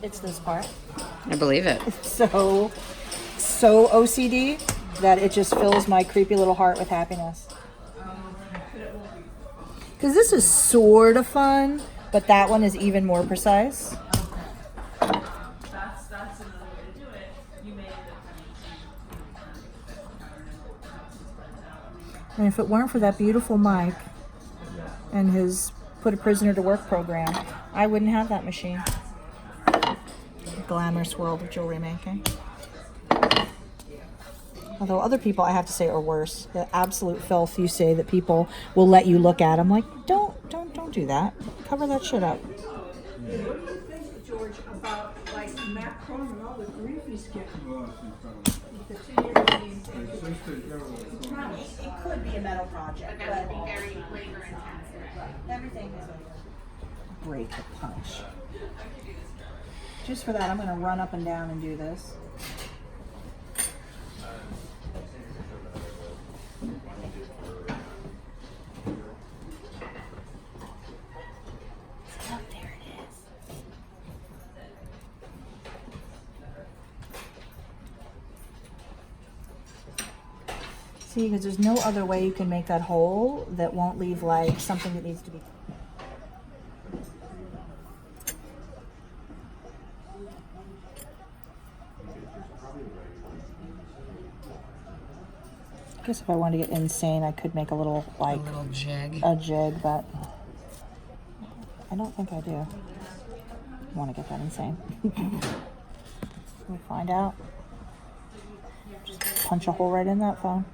It's this part. I believe it. It's so OCD that it just fills my creepy little heart with happiness. Because this is sort of fun, but that one is even more precise. And if it weren't for that beautiful Mike and his Put a Prisoner to Work program, I wouldn't have that machine. Glamorous world of jewelry making. Although other people, I have to say, are worse. The absolute filth you say that people will let you look at. I'm like, don't do that. Cover that shit up. What do you think, George, about like Macron and all the grief he's getting? The 2 years it could be a metal project, but That would be very labor intensive. everything is like break the punch. Just for that, I'm going to run up and down and do this. Oh, there it is. See, because there's no other way you can make that hole that won't leave like something that needs to be. I guess if I wanted to get insane, I could make a little like jig. a jig, but I don't think I do. I want to get that insane. We'll find out. Just punch a hole right in that phone.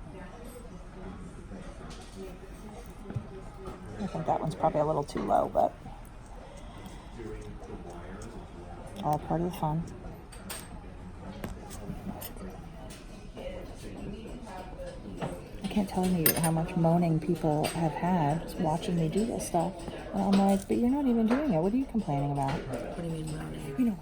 I think that one's probably a little too low, but all part of the fun. I can't tell you how much moaning people have had watching me do this stuff. And I'm like, but you're not even doing it. What are you complaining about? What do you mean moaning? You know,